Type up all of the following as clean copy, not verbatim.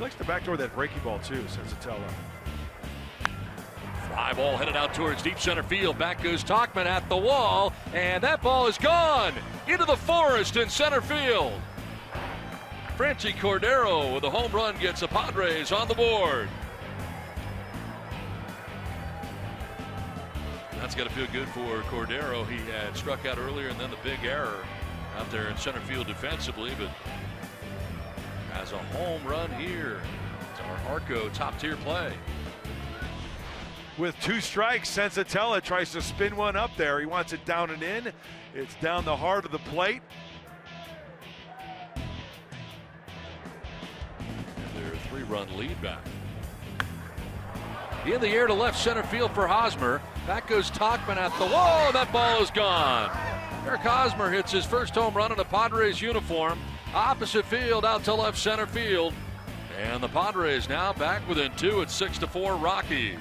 likes to backdoor that breaking ball too, Sensatella. Fly ball headed out towards deep center field. Back goes Tauchman at the wall, and that ball is gone into the forest in center field. Franchi Cordero with a home run gets the Padres on the board. That's got to feel good for Cordero. He had struck out earlier, and then the big error out there in center field defensively, but has a home run here. It's our Arco top tier play. With 2 strikes, Sensatella tries to spin one up there. He wants it down and in. It's down the heart of the plate. And their 3-run lead back. In the air to left center field for Hosmer. Back goes Tauchman at the wall, and that ball is gone. Eric Hosmer hits his first home run in a Padres uniform. Opposite field out to left center field. And the Padres now back within 2 at 6-4 Rockies.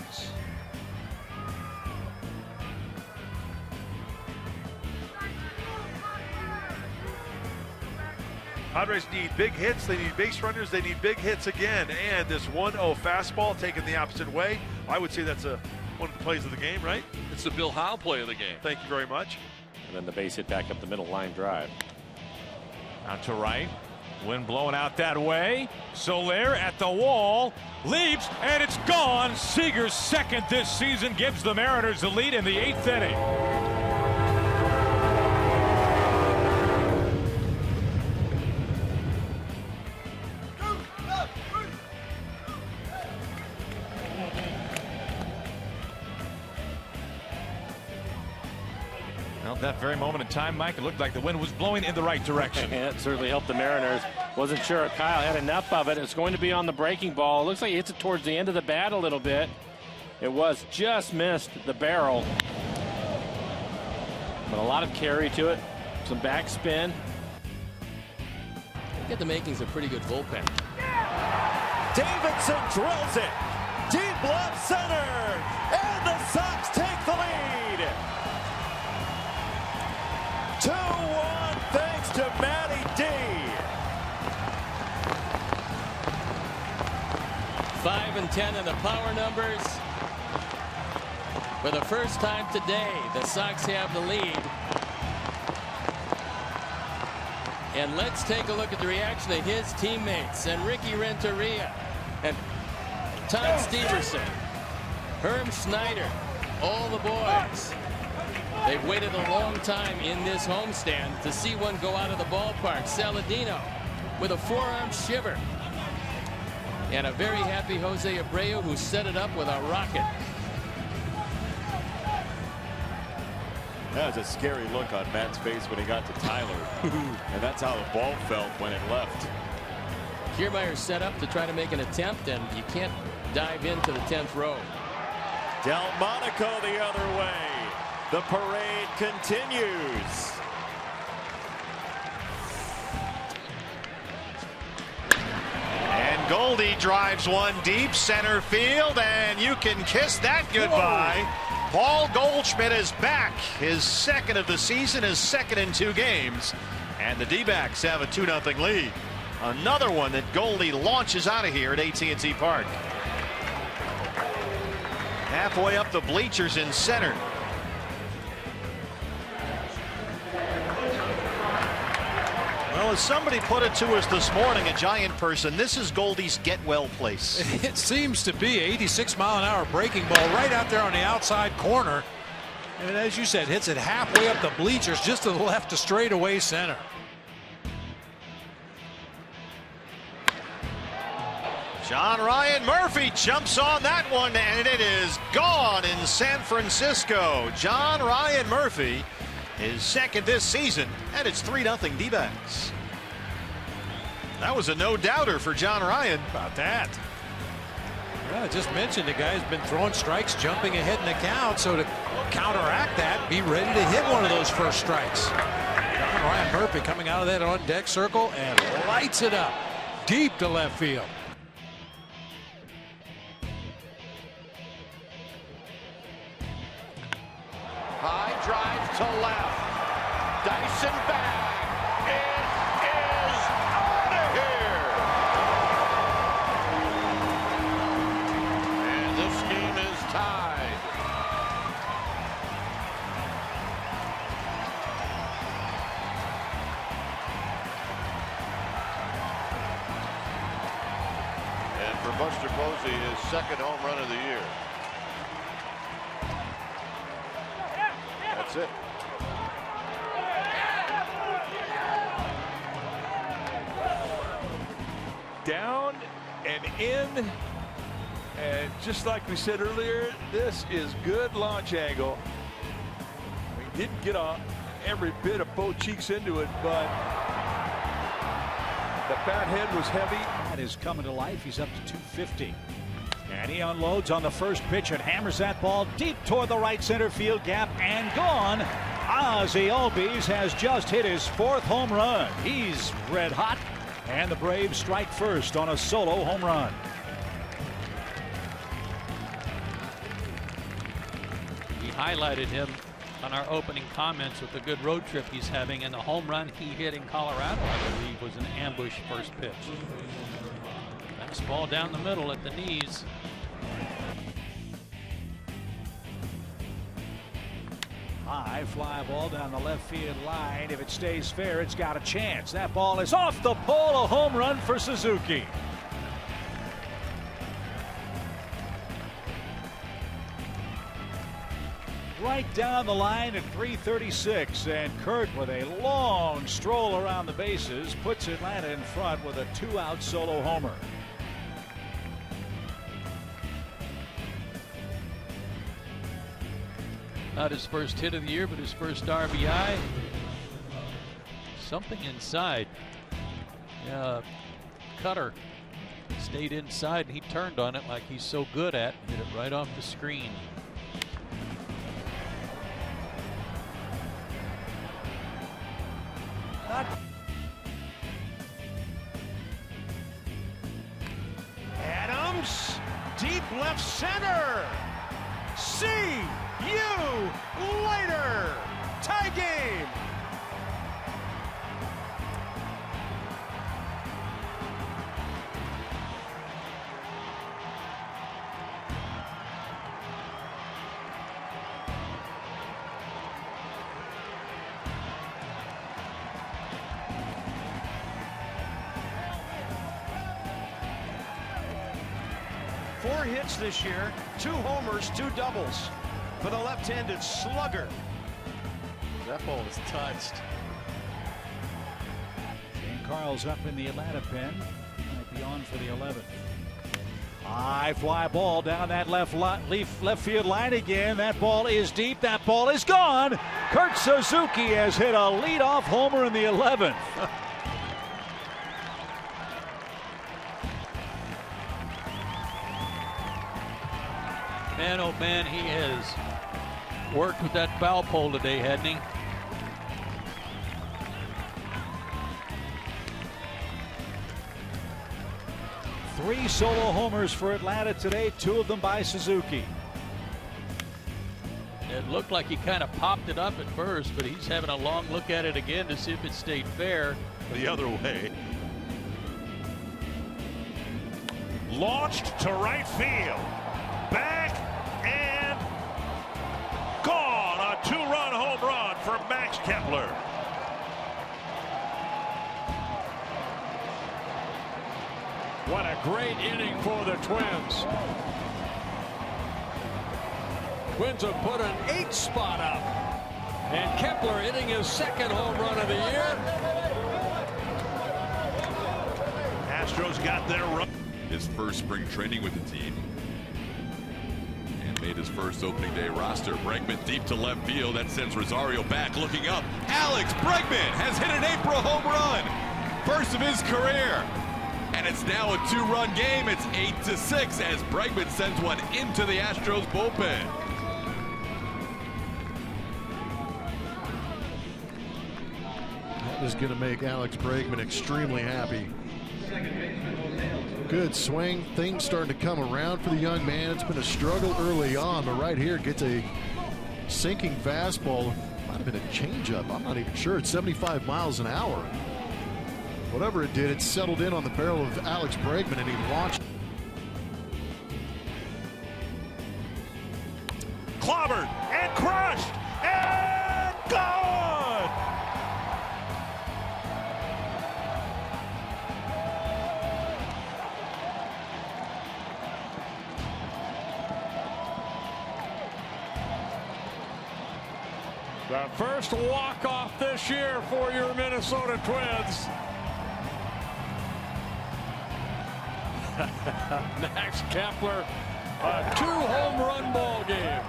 Padres need big hits, they need base runners, they need big hits again. And this 1-0 fastball taken the opposite way. I would say that's one of the plays of the game, right? It's the Bill Howe play of the game. Thank you very much. And then the base hit back up the middle, line drive. Out to right. Wind blowing out that way. Soler at the wall. Leaps, and it's gone. Seager's second this season gives the Mariners the lead in the 8th inning. Well, that very moment in time, Mike, it looked like the wind was blowing in the right direction. Yeah, it certainly helped the Mariners. Wasn't sure if Kyle had enough of it. It's going to be on the breaking ball. It looks like he hits it towards the end of the bat a little bit. It was just missed the barrel. But a lot of carry to it. Some backspin. Get the makings of pretty good bullpen. Davidson drills it. Deep left center. And the Sox take the lead. 2-1 thanks to Matty D. 5 and 10 in the power numbers. For the first time today, the Sox have the lead. And let's take a look at the reaction of his teammates and Ricky Renteria and Todd Steverson, Herm Schneider, all the boys. They've waited a long time in this homestand to see one go out of the ballpark. Saladino with a forearm shiver. And a very happy Jose Abreu, who set it up with a rocket. That was a scary look on Matt's face when he got to Tyler. And that's how the ball felt when it left. Kiermaier set up to try to make an attempt, and you can't dive into the 10th row. Delmonico the other way. The parade continues. And Goldie drives one deep center field, and you can kiss that goodbye. Whoa. Paul Goldschmidt is back. His second of the season, his second in 2 games. And the D-backs have a 2-0 lead. Another one that Goldie launches out of here at AT&T Park. Halfway up the bleachers in center. Well, as somebody put it to us this morning, a Giant person, this is Goldie's get-well place. It seems to be 86-mile-an-hour breaking ball right out there on the outside corner. And as you said, hits it halfway up the bleachers, just to the left to straightaway center. John Ryan Murphy jumps on that one, and it is gone in San Francisco. John Ryan Murphy, his second this season, and it's 3-0 D-backs. That was a no-doubter for John Ryan. About that. Well, I just mentioned the guy's been throwing strikes, jumping ahead in the count, so to counteract that, be ready to hit one of those first strikes. John Ryan Murphy coming out of that on-deck circle and lights it up deep to left field. High drive to left. Dyson back. It is out of here. for Buster Posey, his second home run of the year. That's it. Down and in, and just like we said earlier, this is good launch angle. We didn't get every bit of both cheeks into it, but the bat head was heavy. That is coming to life. He's up to 250. And he unloads on the first pitch and hammers that ball deep toward the right center field gap and gone. Ozzie Albies has just hit his 4th home run. He's red hot, and the Braves strike first on a solo home run. We highlighted him on our opening comments with the good road trip he's having, and the home run he hit in Colorado, I believe, was an ambush first pitch. Nice ball down the middle at the knees. High fly ball down the left field line. If it stays fair, it's got a chance. That ball is off the pole. A home run for Suzuki. Right down the line at 336, and Kurt, with a long stroll around the bases, puts Atlanta in front with a 2-out solo homer. Not his first hit of the year, but his first RBI. Something inside. Yeah, cutter stayed inside, and he turned on it like he's so good at, hit it right off the screen. Adams, deep left center. See you later. Tie game. Four hits this year, 2 homers, 2 doubles for the left-handed slugger. That ball was touched. Shane Carl's up in the Atlanta pen. Might be on for the 11th. High fly ball down that left field line again. That ball is deep. That ball is gone. Kurt Suzuki has hit a leadoff homer in the 11th. Man, oh man, he has worked with that foul pole today, hadn't he? Three solo homers for Atlanta today, 2 of them by Suzuki. It looked like he kind of popped it up at first, but he's having a long look at it again to see if it stayed fair. The other way. Launched to right field. Back and gone. A 2-run home run for Max Kepler. What a great inning for the Twins. Twins have put an 8 spot up. And Kepler hitting his 2nd home run of the year. Astros got their run. His first spring training with the team. And made his first opening day roster. Bregman deep to left field. That sends Rosario back looking up. Alex Bregman has hit an April home run. First of his career. And it's now a 2-run game. It's 8-6 as Bregman sends one into the Astros bullpen. That is going to make Alex Bregman extremely happy. Good swing. Things starting to come around for the young man. It's been a struggle early on, but right here gets a sinking fastball. Might have been a changeup. I'm not even sure. It's 75 miles an hour. Whatever it did, it settled in on the barrel of Alex Bregman, and he launched. Clobbered and crushed and gone. The first walk-off this year for your Minnesota Twins. Max Kepler, a 2-home run ball game.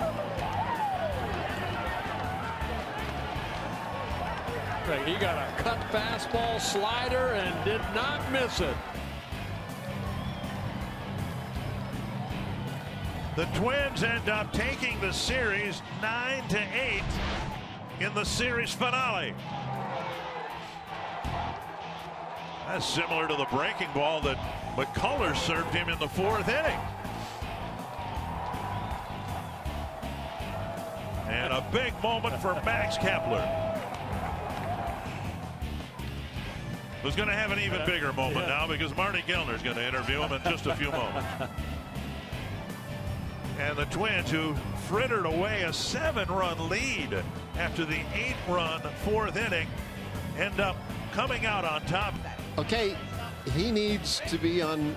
He got a cut fastball slider and did not miss it. The Twins end up taking the series 9-8 in the series finale. That's similar to the breaking ball that McCullers served him in the 4th inning. And a big moment for Max Kepler, who's going to have an even bigger moment now because Marty Gellner's going to interview him in just a few moments. And the Twins, who frittered away a 7-run lead after the 8-run 4th inning, end up coming out on top. Okay, he needs to be on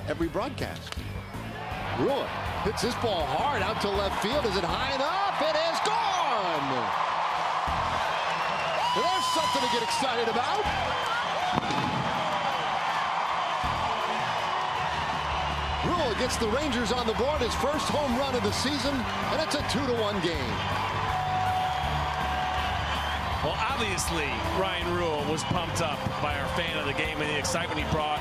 every broadcast. Rua hits this ball hard out to left field. Is it high enough? It is gone! There's something to get excited about. Rua gets the Rangers on the board, his first home run of the season, and it's a 2-1 game. Well, obviously, Ryan Rule was pumped up by our fan of the game and the excitement he brought.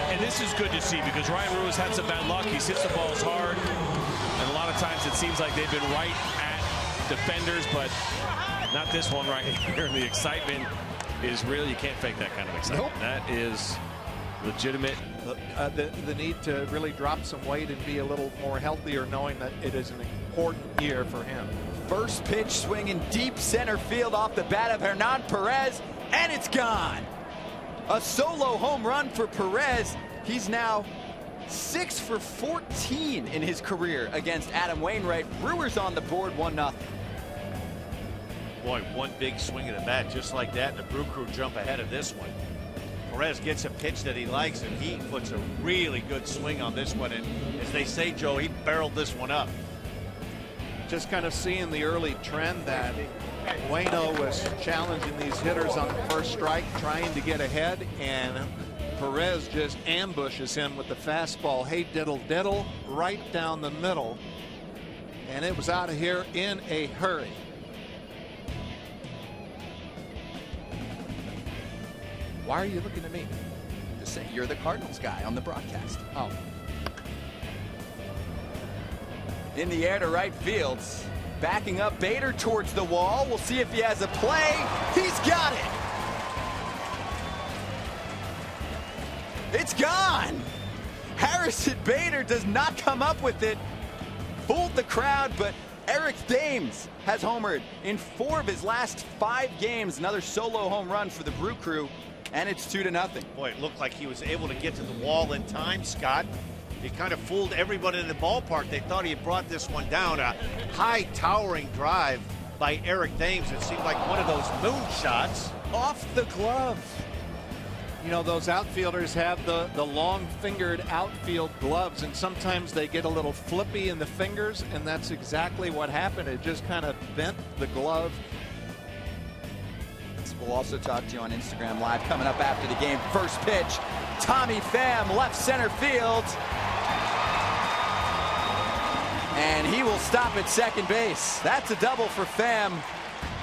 And this is good to see because Ryan Rule has had some bad luck. He's hit the balls hard. And a lot of times it seems like they've been right at defenders, but not this one right here. And the excitement is really, you can't fake that kind of excitement. Nope. That is legitimate. The need to really drop some weight and be a little more healthier, knowing that it is an important year for him. First pitch swinging deep center field off the bat of Hernan Perez, and it's gone. A solo home run for Perez. He's now 6 for 14 in his career against Adam Wainwright. Brewers on the board, 1-0. Boy, one big swing of the bat just like that, and the Brew Crew jump ahead of this one. Perez gets a pitch that he likes, and he puts a really good swing on this one. And as they say, Joe, he barreled this one up. Just kind of seeing the early trend that Waino was challenging these hitters on the first strike, trying to get ahead, and Perez just ambushes him with the fastball. Hey, diddle diddle, right down the middle, and it was out of here in a hurry. Why are you looking at me? Just say you're the Cardinals guy on the broadcast. Oh. In the air to right field. Backing up Bader towards the wall. We'll see if he has a play. He's got it. It's gone. Harrison Bader does not come up with it. Fooled the crowd, but Eric Dames has homered in 4 of his last 5 games. Another solo home run for the Brew Crew, and it's 2-0. Boy, it looked like he was able to get to the wall in time, Scott. He kind of fooled everybody in the ballpark. They thought he had brought this one down. A high towering drive by Eric Dames. It seemed like one of those moon shots. Off the glove. You know, those outfielders have the long-fingered outfield gloves, and sometimes they get a little flippy in the fingers, and that's exactly what happened. It just kind of bent the glove. We'll also talk to you on Instagram Live coming up after the game. First pitch, Tommy Pham, left center field. And he will stop at second base. That's a double for Pham.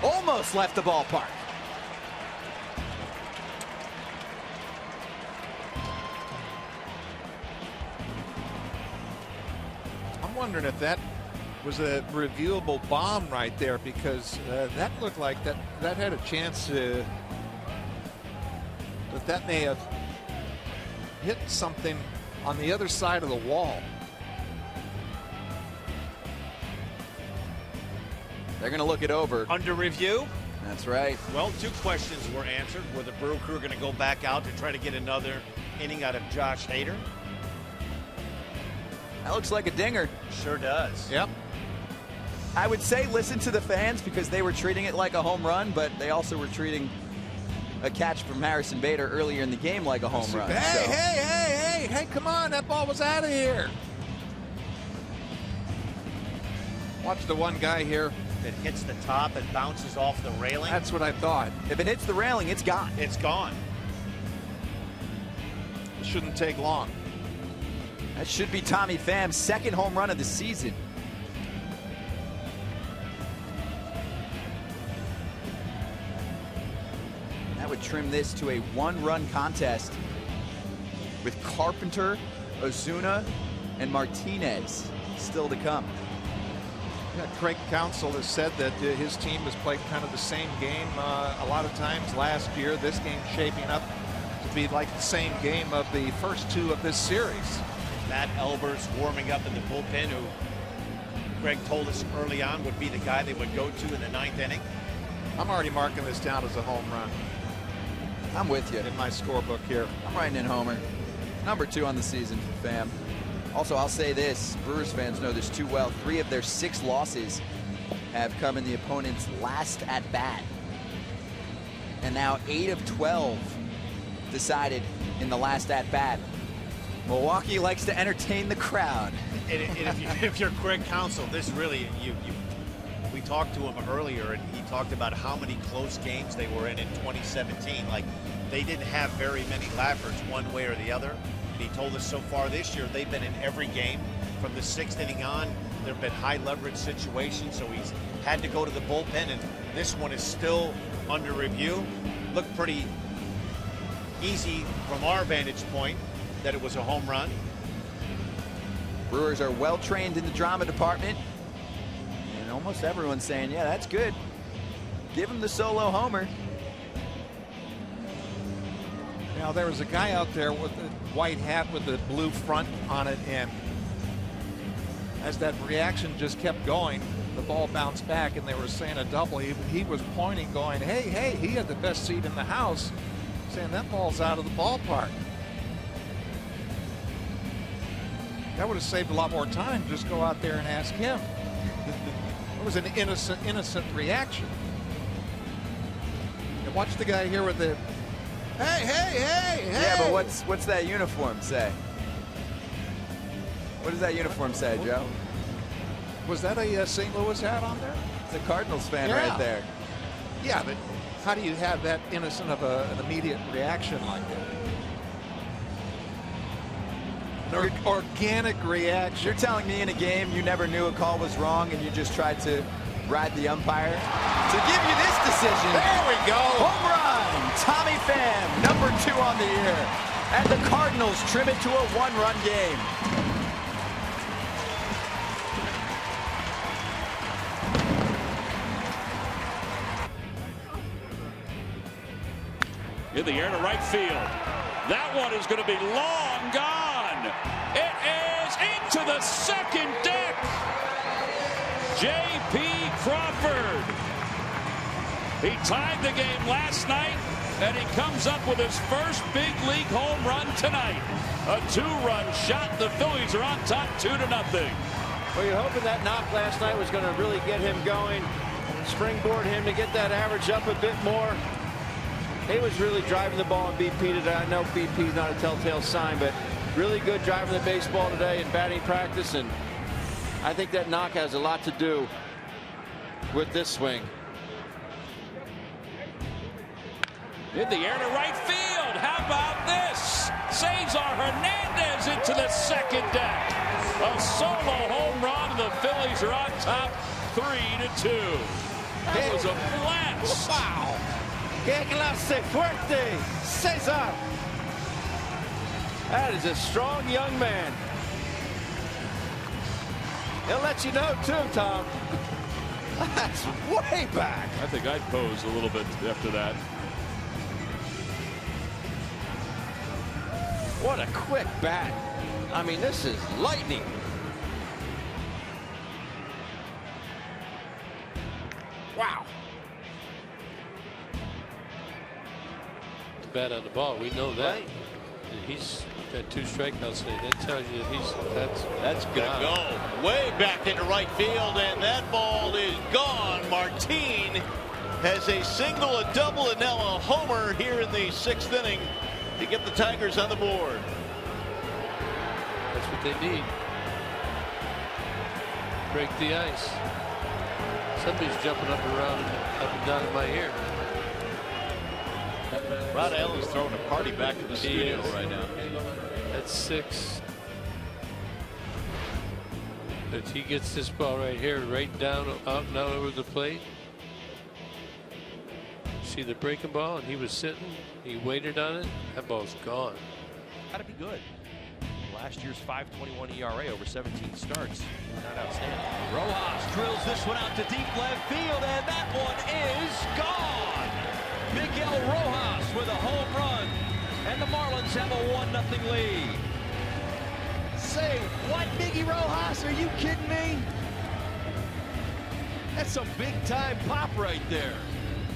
Almost left the ballpark. I'm wondering if that was a reviewable bomb right there, because that looked like that had a chance to, that may have hit something on the other side of the wall. They're going to look it over. Under review? That's right. Well, 2 questions were answered. Were the Brew Crew going to go back out to try to get another inning out of Josh Hader? That looks like a dinger. Sure does. Yep. I would say listen to the fans, because they were treating it like a home run, but they also were treating a catch from Harrison Bader earlier in the game like a home run. Hey, come on, that ball was out of here. Watch the one guy here If it hits the top and bounces off the railing. That's what I thought. If it hits the railing, it's gone. It's gone. It shouldn't take long. That should be Tommy Pham's second home run of the season. That would trim this to a one-run contest with Carpenter, Ozuna, and Martinez still to come. Yeah, Craig Counsell has said that his team has played kind of the same game a lot of times last year. This game shaping up to be like the same game of the first two of this series. Matt Elber's warming up in the bullpen, who Craig told us early on would be the guy they would go to in the 9th inning. I'm already marking this down as a home run. I'm with you. In my scorebook here. I'm writing in homer. Number 2 on the season for Pham. Also, I'll say this, Brewers fans know this too well. 3 of their 6 losses have come in the opponent's last at-bat. And now 8 of 12 decided in the last at-bat. Milwaukee likes to entertain the crowd. And if you're Craig Counsell, this really, we talked to him earlier, and he talked about how many close games they were in 2017. Like, they didn't have very many laughers one way or the other. And he told us so far this year they've been in every game from the 6th inning on. There have been high leverage situations, so he's had to go to the bullpen, and this one is still under review. Looked pretty easy from our vantage point that it was a home run. Brewers are well trained in the drama department, and almost everyone's saying, yeah, that's good. Give him the solo homer. Now, there was a guy out there with a white hat with the blue front on it, and as that reaction just kept going, the ball bounced back, and they were saying a double. He was pointing, going, hey, he had the best seat in the house, saying that ball's out of the ballpark. That would have saved a lot more time. Just go out there and ask him. It was an innocent reaction. And watch the guy here with the hey. Yeah, but what's that uniform say? What does that uniform say, Joe? Was that a St. Louis hat on there? It's a Cardinals fan right there. Yeah, but how do you have that innocent of an immediate reaction like that? An organic reaction. You're telling me in a game you never knew a call was wrong and you just tried to ride the umpire to give you this decision. There we go. Home run. Tommy Pham, number 2 on the year. And the Cardinals trim it to a 1-run game. In the air to right field. That one is going to be long gone. It is into the second deck. J.P. Crawford. He tied the game last night, and he comes up with his first big league home run tonight. A 2-run shot. The Phillies are on top 2-0. Well, you're hoping that knock last night was going to really get him going, springboard him to get that average up a bit more. He was really driving the ball in BP today. I know BP is not a telltale sign, but really good driving the baseball today in batting practice, and I think that knock has a lot to do with this swing. In the air to right field. How about this? Cesar Hernandez into the second deck. A solo home run. The Phillies are on top 3-2. That was a blast. Wow. Que clase fuerte, Cesar. That is a strong young man. He'll let you know too, Tom. That's way back. I think I'd pose a little bit after that. What a quick bat. I mean, this is lightning. Wow. Bat on the ball. We know that. Right. He's got 2 strikeouts today. That tells you that's gonna go way back into right field, and that ball is gone. Martin has a single, a double, and now a homer here in the 6th inning to get the Tigers on the board. That's what they need. Break the ice. Somebody's jumping up and around, up and down in my ear. Rod Allen's throwing a party back in the studio right now. That's 6. But he gets this ball right here, right down, out and out over the plate. See the breaking ball, and he was sitting. He waited on it. That ball's gone. Got to be good. Last year's 5.21 ERA over 17 starts. Not outstanding. Rojas drills this one out to deep left field, and that one is gone. Miguel Rojas with a home run, and the Marlins have a 1-0 lead. Say what, Miggy Rojas? Are you kidding me? That's some big-time pop right there.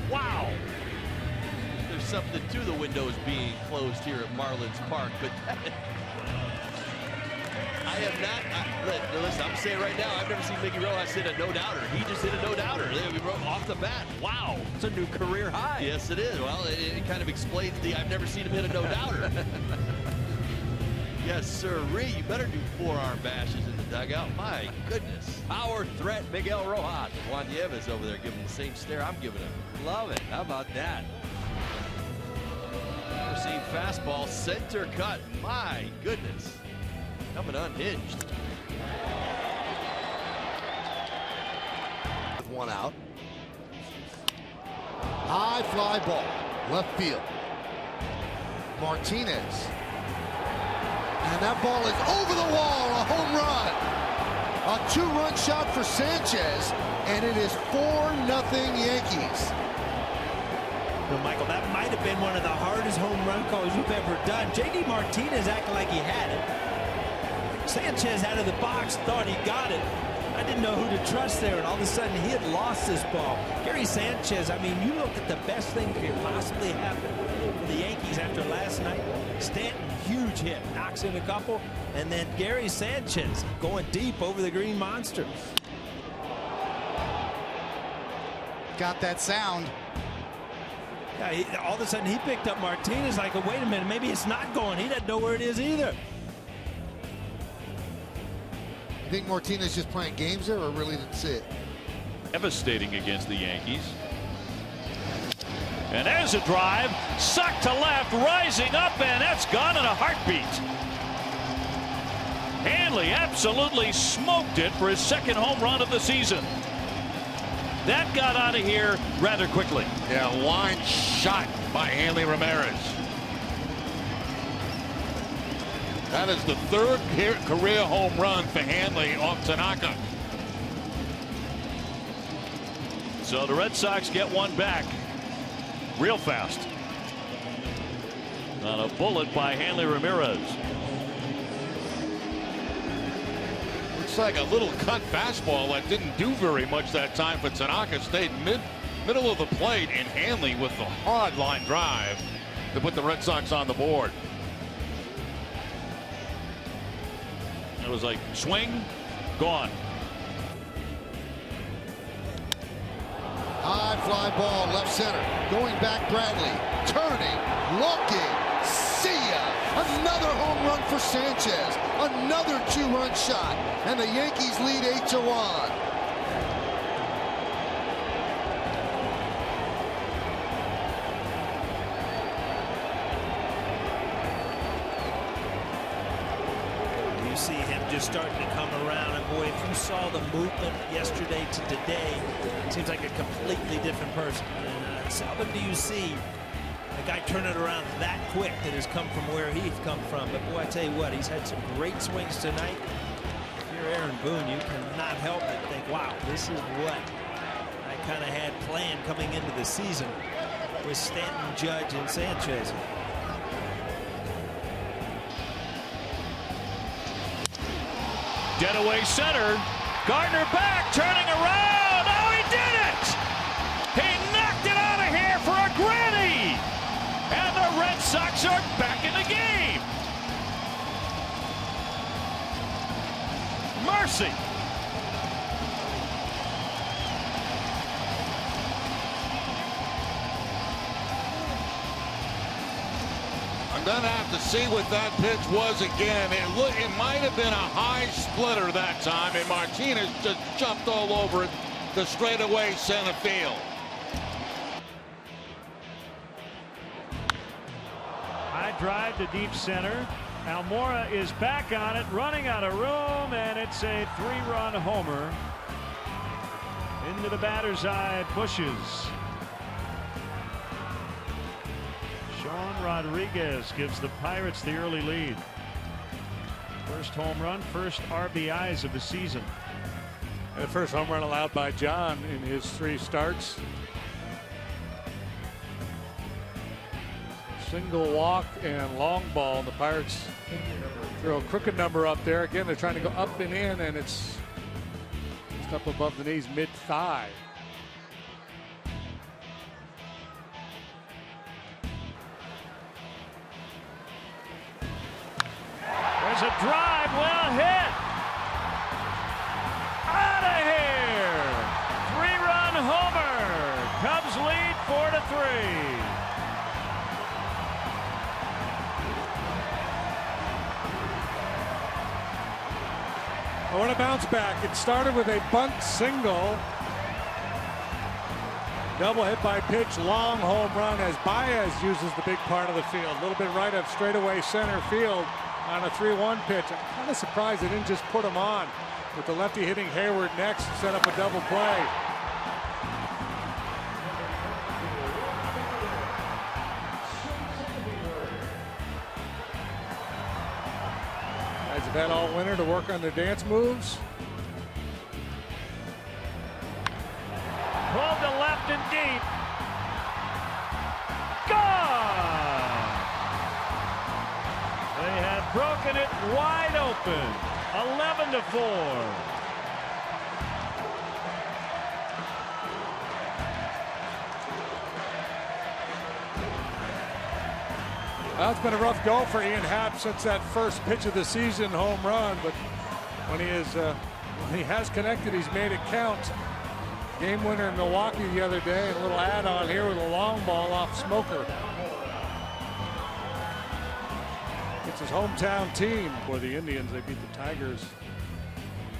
Wow. There's something to the windows being closed here at Marlins Park, but I have not. Listen, I'm saying right now, I've never seen Miggy Rojas hit a no-doubter. He just hit a no-doubter off the bat. Wow. It's a new career high. Yes, it is. Well, it kind of explains the I've never seen him hit a no-doubter. Yes, sirree. You better do forearm bashes in the dugout. My goodness. Power threat, Miguel Rojas. Juan Nieves over there giving the same stare I'm giving him. Love it. How about that? Received fastball, center cut. My goodness. Coming unhinged. With 1 out. High fly ball, left field. Martinez. And that ball is over the wall, a home run. A 2-run shot for Sanchez, and it is 4-0 Yankees. Well, Michael, that might have been one of the hardest home run calls you've ever done. J.D. Martinez acted like he had it. Sanchez out of the box thought he got it. I didn't know who to trust there, and all of a sudden he had lost this ball. Gary Sanchez, I mean, you look at the best thing that could possibly happen for the Yankees after last night. Stanton, huge hit, knocks in a couple, and then Gary Sanchez going deep over the Green Monster. Got that sound. Yeah, all of a sudden he picked up Martinez like, oh, wait a minute, maybe it's not going. He doesn't know where it is either. You think Martinez just playing games there or really didn't see it? Devastating against the Yankees. And there's a drive, sucked to left, rising up, and that's gone in a heartbeat. Hanley absolutely smoked it for his second home run of the season. That got out of here rather quickly. Yeah, line shot by Hanley Ramírez. That is the 3rd career home run for Hanley off Tanaka. So the Red Sox get one back real fast. On a bullet by Hanley Ramírez. Looks like a little cut fastball that didn't do very much that time for Tanaka. Stayed middle of the plate, and Hanley with the hard line drive to put the Red Sox on the board. It was like swing, gone. High fly ball, left center. Going back, Bradley. Turning, looking. See ya. Another home run for Sanchez. Another 2-run shot. And the Yankees lead 8-1. See him just starting to come around, and boy, if you saw the movement yesterday to today, it seems like a completely different person. And seldom do you see a guy turn it around that quick that has come from where he's come from. But boy, I tell you what, he's had some great swings tonight. If you're Aaron Boone, you cannot help but think, wow, this is what I kind of had planned coming into the season with Stanton, Judge, and Sanchez. Dead away center. Gardner back, turning around. Oh, he did it! He knocked it out of here for a granny! And the Red Sox are back in the game. Mercy. I'm going to have to see what that pitch was again. It might have been a high splitter that time, and Martinez just jumped all over it to straightaway center field. High drive to deep center. Almora is back on it, running out of room, and it's a 3-run homer. Into the batter's eye, Bushes. Sean Rodriguez gives the Pirates the early lead. First home run, first RBIs of the season. The first home run allowed by John in his 3 starts. Single walk and long ball. The Pirates throw a crooked number up there. Again, they're trying to go up and in, and it's just up above the knees, mid-thigh. There's a drive, well hit. Out of here. 3-run homer. Cubs lead 4-3. What a bounce back. It started with a bunt single. Double hit by pitch, long home run as Baez uses the big part of the field. A little bit right of straightaway center field on a 3-1 pitch. I'm kind of surprised they didn't just put him on with the lefty hitting Hayward next, set up a double play. Guys have had all winter to work on their dance moves. Pulled to left and deep. Gone! They have broken it wide open. 11-4. Well, it's been a rough go for Ian Happ since that first pitch of the season home run, but when he has connected, he's made it count. Game winner in Milwaukee the other day, and a little add-on here with a long ball off Smoker. It's his hometown team for the Indians. They beat the Tigers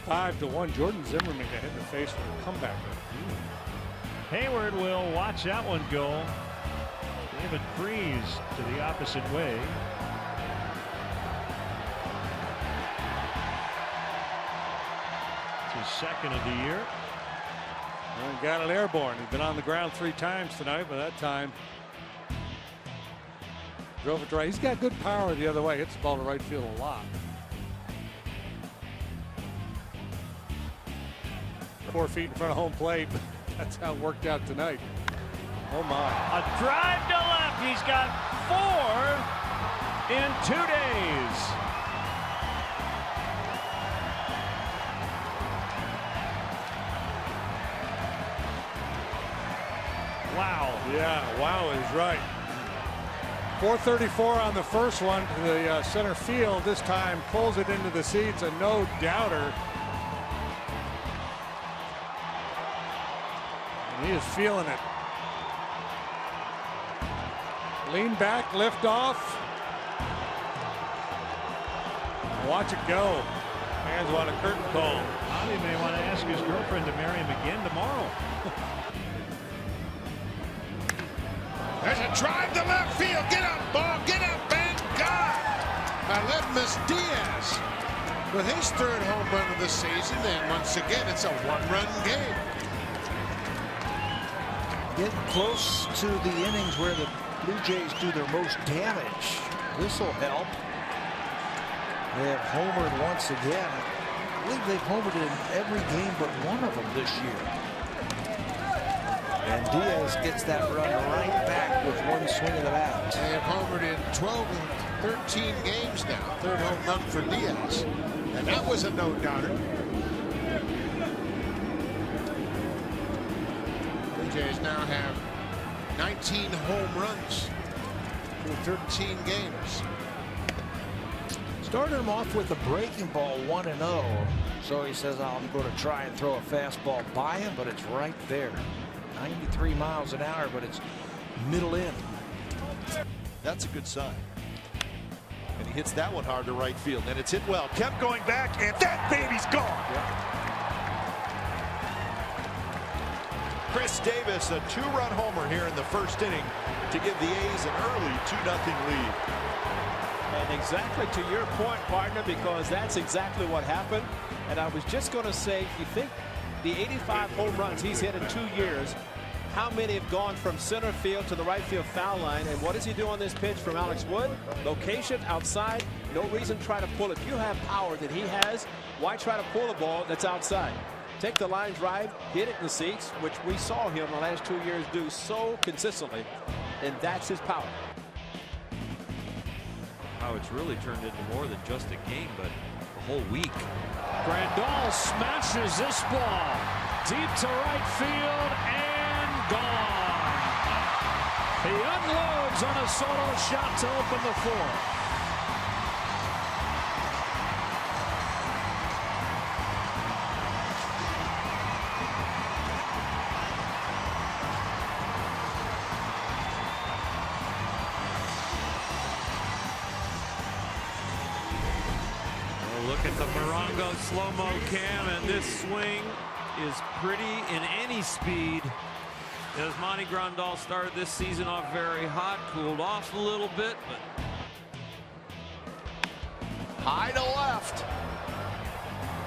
5-1. Jordan Zimmerman got hit in the face for a comeback. Hayward will watch that one go. David Freeze to the opposite way. It's his second of the year. Well, he got it airborne. He's been on the ground 3 times tonight, but that time drove it dry. He's got good power the other way. Hits the ball to right field a lot. 4 feet in front of home plate. That's how it worked out tonight. Oh my. A drive to left. He's got 4 in 2 days. Wow. Yeah, wow is right. 434 on the first one to the center field. This time pulls it into the seats, a no doubter. And he is feeling it. Lean back, lift off. Watch it go. Fans want a curtain call. Bobby may want to ask his girlfriend to marry him again tomorrow. There's a drive to left field. Get up, ball. Get up, and gone. Aledmus Diaz with his 3rd home run of the season. And once again, it's a 1-run game. Getting close to the innings where the Blue Jays do their most damage. This will help. They have homered once again. I believe they've homered in every game but one of them this year. And Diaz gets that run right back with one swing of the bat. They have homered in 12 and 13 games now. 3rd home run for Diaz. And that was a no-doubter. Blue Jays now have 19 home runs through 13 games. Started him off with a breaking ball 1-0. So he says, I'm going to try and throw a fastball by him, but it's right there. 93 miles an hour, but it's middle in. That's a good sign. And he hits that one hard to right field, and it's hit well. Kept going back, and that baby's gone. Chris Davis, a 2-run homer here in the first inning to give the A's an early 2-0 lead. And exactly to your point, partner, because that's exactly what happened. And I was just going to say, if you think the 85 home runs he's hit in 2 years, how many have gone from center field to the right field foul line? And what does he do on this pitch from Alex Wood? Location outside, no reason to try to pull. If you have power that he has, why try to pull a ball that's outside? Take the line drive, hit it in the seats, which we saw him the last 2 years do so consistently, and that's his power. How it's really turned into more than just a game, but a whole week. Grandal smashes this ball deep to right field and gone. He unloads on a solo shot to open the fourth. Look at the Morongo slow-mo cam, and this swing is pretty in any speed. As Monty Grandal started this season off very hot, cooled off a little bit, but high to left.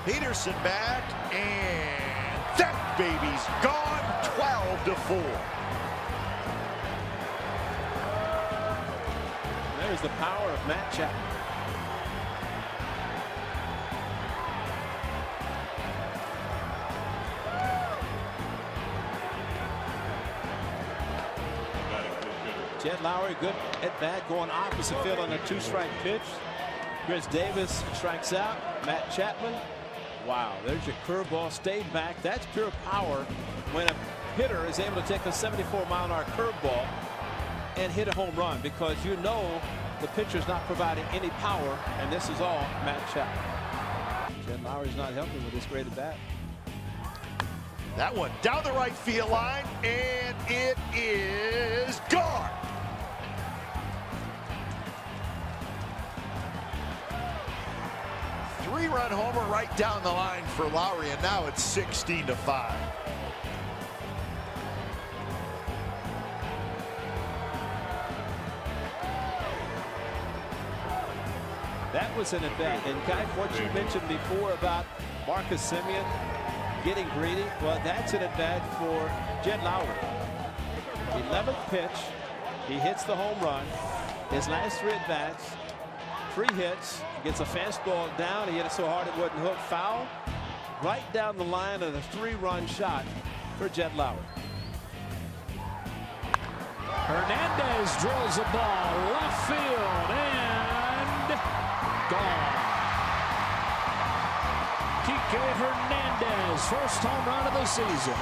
Peterson back, and that baby's gone. 12-4. There's the power of Matt Chapman. Jed Lowry, good at bat, going opposite field on a 2-strike pitch. Chris Davis strikes out. Matt Chapman. Wow, there's your curveball, stayed back. That's pure power when a hitter is able to take a 74-mile-an-hour curveball and hit a home run, because you know the pitcher's not providing any power, and this is all Matt Chapman. Jed Lowry's not helping with this great at bat. That one down the right field line, and it is gone. Three-run homer right down the line for Lowry, and now it's 16-5. That was an at-bat. And guy, what you mentioned before about Marcus Semien getting greedy, well, that's an at-bat for Jed Lowry. 11th pitch, he hits the home run. His last 3 at-bats, 3 hits, gets a fastball down. He hit it so hard it wouldn't hook. Foul right down the line of a 3-run shot for Jed Lowry. Hernandez drills a ball left field and gone. Kike Hernandez, first home run of the season.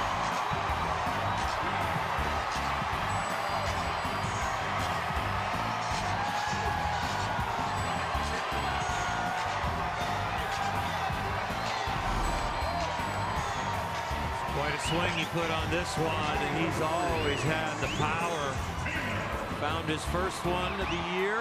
Quite a swing he put on this one, and he's always had the power. Found his first one of the year.